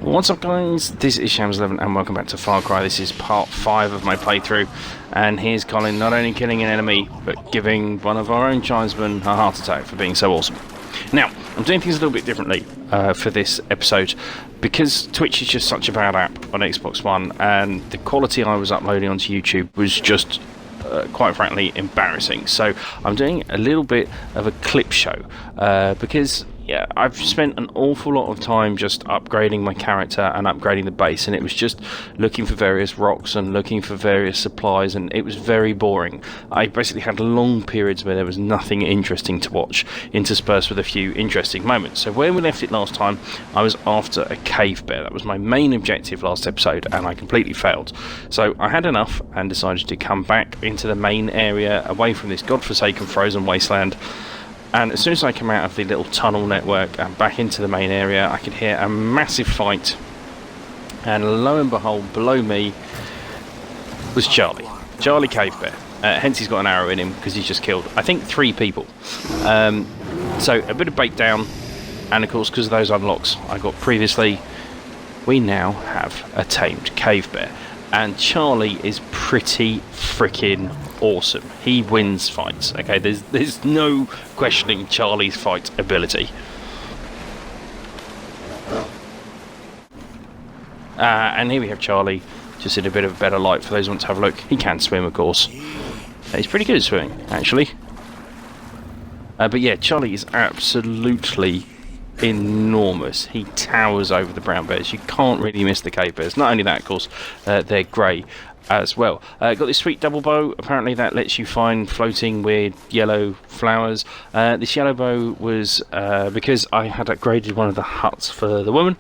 What's up guys, this is Shams11 and welcome back to Far Cry. This is part 5 of my playthrough, and here's Colin not only killing an enemy but giving one of our own tribesmen a heart attack for being so awesome. Now, I'm doing things a little bit differently for this episode because Twitch is just such a bad app on Xbox One, and the quality I was uploading onto YouTube was just quite frankly embarrassing. So I'm doing a little bit of a clip show because yeah, I've spent an awful lot of time just upgrading my character and upgrading the base, and it was just looking for various rocks and looking for various supplies, and it was very boring. I basically had long periods where there was nothing interesting to watch, interspersed with a few interesting moments. So where we left it last time, I was after a cave bear. That was my main objective last episode, and I completely failed. So I had enough and decided to come back into the main area, away from this godforsaken frozen wasteland. And as soon as I come out of the little tunnel network and back into the main area, I could hear a massive fight, and lo and behold, below me was Charlie Cave Bear. Hence he's got an arrow in him because he's just killed, I think, 3 people. So a bit of bait down, and of course because of those unlocks I got previously, we now have a tamed cave bear. And Charlie is pretty freaking awesome. He wins fights. Okay, there's no questioning Charlie's fight ability. And here we have Charlie, just in a bit of a better light for those who want to have a look. He can swim, of course. He's pretty good at swimming, actually. But yeah, Charlie is absolutely enormous. He towers over the brown bears. You can't really miss the cave bears. Not only that, of course, they're grey as well. Got this sweet double bow. Apparently that lets you find floating weird yellow flowers. This yellow bow was because I had upgraded one of the huts for the woman,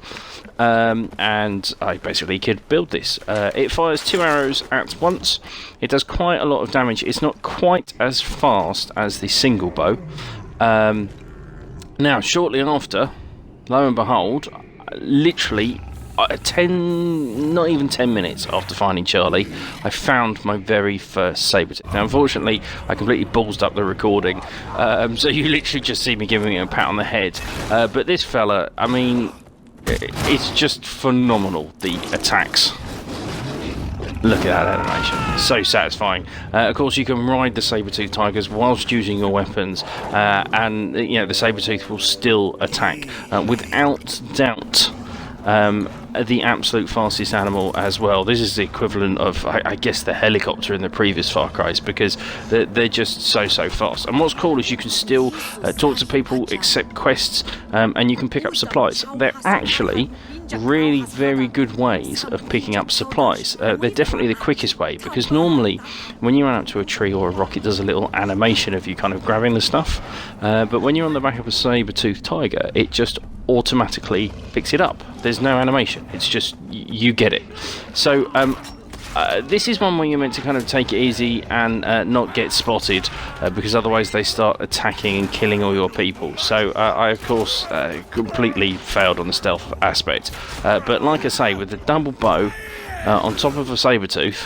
and I basically could build this. It fires 2 arrows at once. It does quite a lot of damage. It's not quite as fast as the single bow. Now, shortly after, lo and behold, literally not even 10 minutes after finding Charlie, I found my very first saber-tooth. Now, unfortunately, I completely ballsed up the recording, so you literally just see me giving him a pat on the head. But this fella, I mean, it's just phenomenal, the attacks. Look at that animation, so satisfying. Of course, you can ride the saber-tooth tigers whilst using your weapons, and you know the saber-tooth will still attack without doubt. The absolute fastest animal as well. This is the equivalent of, I guess, the helicopter in the previous Far Cry's, because they're just so fast. And what's cool is you can still talk to people, accept quests, and you can pick up supplies. They're actually really very good ways of picking up supplies. They're definitely the quickest way, because normally when you run up to a tree or a rock, it does a little animation of you kind of grabbing the stuff, but when you're on the back of a saber-toothed tiger, it just automatically picks it up. There's no animation, it's just you get it. So this is one where you're meant to kind of take it easy and not get spotted, because otherwise they start attacking and killing all your people. So I of course completely failed on the stealth aspect, but like I say, with the double bow on top of a saber-tooth,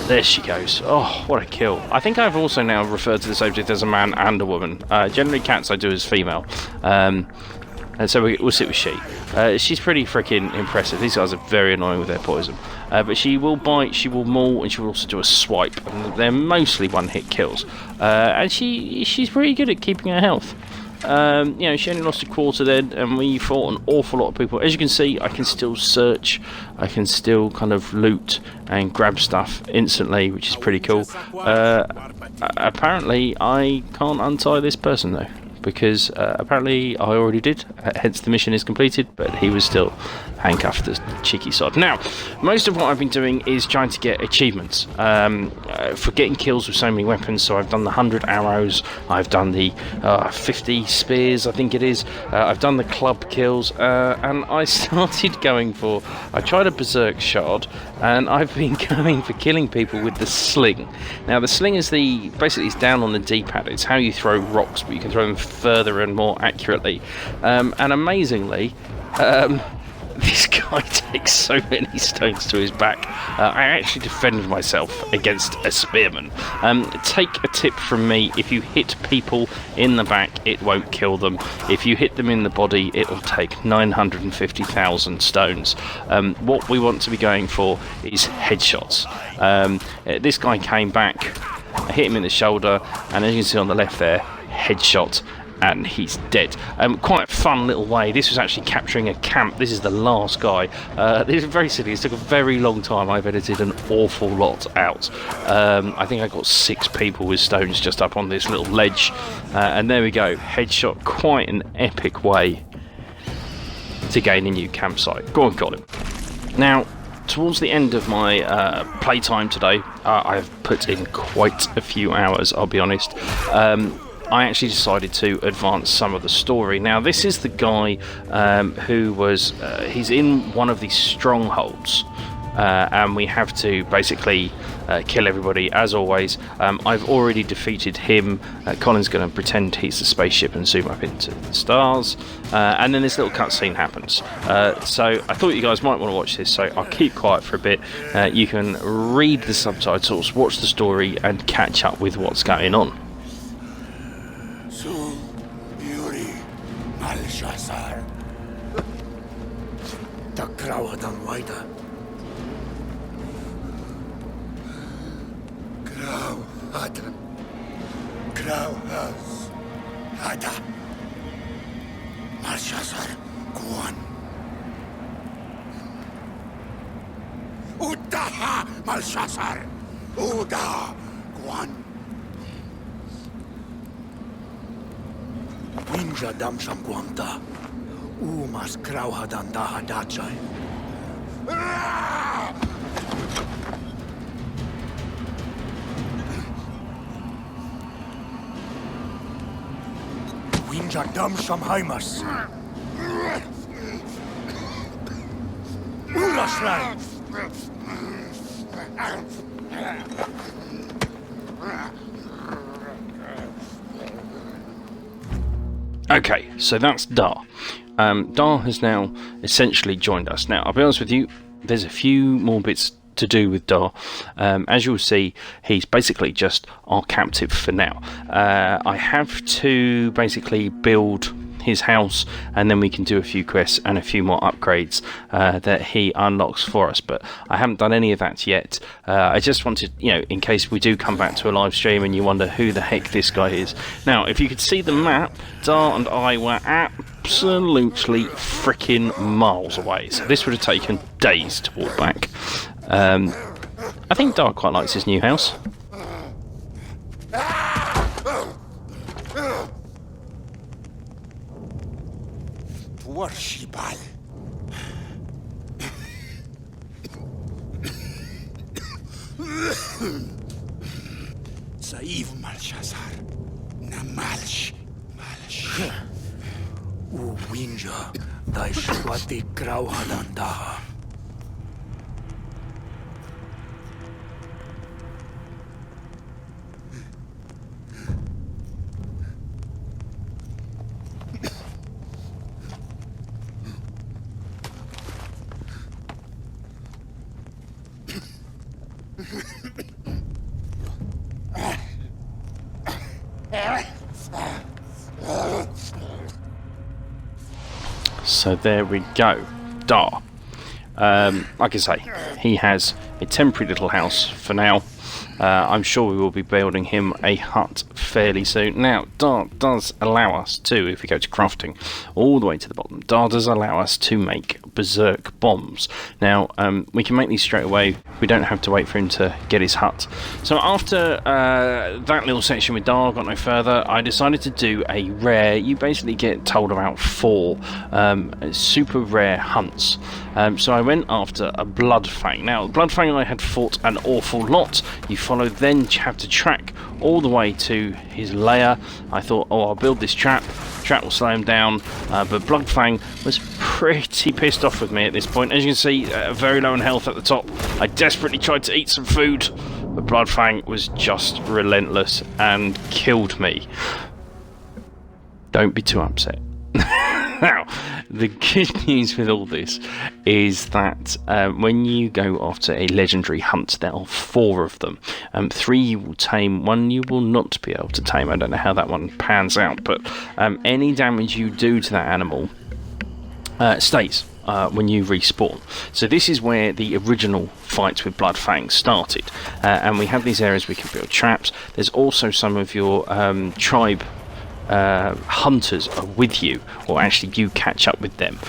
there she goes. Oh, what a kill. I think I've also now referred to the saber-tooth as a man and a woman. Generally cats I do as female. And so we'll sit with she. She's pretty freaking impressive. These guys are very annoying with their poison. But she will bite, she will maul, and she will also do a swipe. And they're mostly one-hit kills. And she's pretty good at keeping her health. You know, she only lost a quarter then, and we fought an awful lot of people. As you can see, I can still search, I can still kind of loot and grab stuff instantly, which is pretty cool. Apparently, I can't untie this person though, because apparently I already did, hence the mission is completed, but he was still handcuffed, the cheeky sod. Now, most of what I've been doing is trying to get achievements for getting kills with so many weapons. So I've done the 100 arrows, I've done the 50 spears, I think it is, I've done the club kills, and I started going for, I tried a berserk shard, and I've been going for killing people with the sling. Now the sling is basically it's down on the D-pad, it's how you throw rocks, but you can throw them further and more accurately, and amazingly This guy takes so many stones to his back. I actually defended myself against a spearman. Take a tip from me: if you hit people in the back, it won't kill them. If you hit them in the body, it will take 950,000 stones. What we want to be going for is headshots. This guy came back, I hit him in the shoulder, and as you can see on the left there, headshot, and he's dead. Quite a fun little way. This was actually capturing a camp. This is the last guy. This is very silly. It took a very long time. I've edited an awful lot out. I think I got 6 people with stones just up on this little ledge, and there we go. Headshot. Quite an epic way to gain a new campsite. Go on, got him. Now, towards the end of my playtime today, I've put in quite a few hours, I'll be honest. I actually decided to advance some of the story. Now, this is the guy who was... he's in one of these strongholds, and we have to basically kill everybody, as always. I've already defeated him. Colin's going to pretend he's the spaceship and zoom up into the stars, and then this little cutscene happens. So I thought you guys might want to watch this, so I'll keep quiet for a bit. You can read the subtitles, watch the story, and catch up with what's going on. Winja damsham guanta, umas krauhadan daha dachai. Winja damsham haimas. Ulasrai. Okay, so that's Dar. Dar has now essentially joined us. Now, I'll be honest with you, there's a few more bits to do with Dar. As you'll see, he's basically just our captive for now. I have to basically build his house, and then we can do a few quests and a few more upgrades that he unlocks for us, but I haven't done any of that yet. I just wanted, you know, in case we do come back to a live stream and you wonder who the heck this guy is. Now, if you could see the map, Dar and I were absolutely freaking miles away, so this would have taken days to walk back. I think Dar quite likes his new house. Warshibal. Saiv Malshazar. Namalsh. Malsh. U Winja. Dai Shwati Krauhadandaha. So there we go, Dar. Like I say, he has a temporary little house for now. I'm sure we will be building him a hut fairly soon. Now, Dar does allow us to, if we go to crafting, all the way to the bottom, Dar does allow us to make berserk bombs. Now, we can make these straight away. We don't have to wait for him to get his hut. So after that little section with Dar got no further, I decided to do a rare, you basically get told about 4 super rare hunts. So I went after a Bloodfang. Now, Bloodfang I had fought an awful lot. You follow, then have to track all the way to his lair. I thought, oh, I'll build this trap will slow him down, but Bloodfang was pretty pissed off with me at this point. As you can see, very low in health at the top. I desperately tried to eat some food, but Bloodfang was just relentless and killed me. Don't be too upset. Now, the good news with all this is that when you go after a legendary hunt, there are 4 of them. 3 you will tame, 1 you will not be able to tame. I don't know how that one pans out, but any damage you do to that animal stays when you respawn. So this is where the original fights with Bloodfang started, and we have these areas we can build traps. There's also some of your tribe hunters are with you, or actually you catch up with them.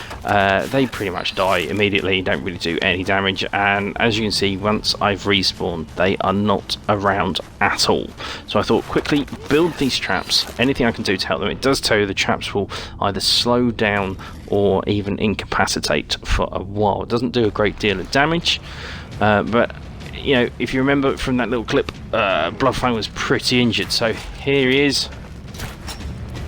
They pretty much die immediately, don't really do any damage, and as you can see, once I've respawned, they are not around at all. So I thought, quickly build these traps, anything I can do to help them. It does tell you the traps will either slow down or even incapacitate for a while. It doesn't do a great deal of damage, but you know, if you remember from that little clip, Bloodfang was pretty injured, so here he is,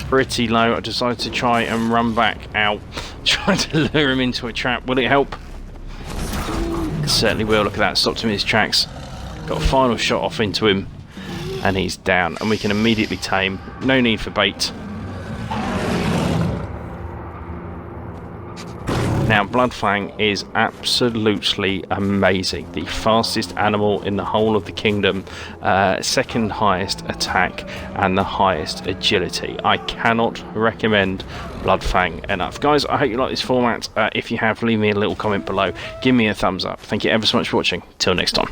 pretty low. I decided to try and run back out, try to lure him into a trap. Will it help? It certainly will. Look at that, stopped him in his tracks. Got a final shot off into him, and he's down, and we can immediately tame. No need for bait. Now, Bloodfang is absolutely amazing. The fastest animal in the whole of the kingdom, second highest attack, and the highest agility. I cannot recommend Bloodfang enough. Guys, I hope you like this format. If you have, leave me a little comment below. Give me a thumbs up. Thank you ever so much for watching. Till next time.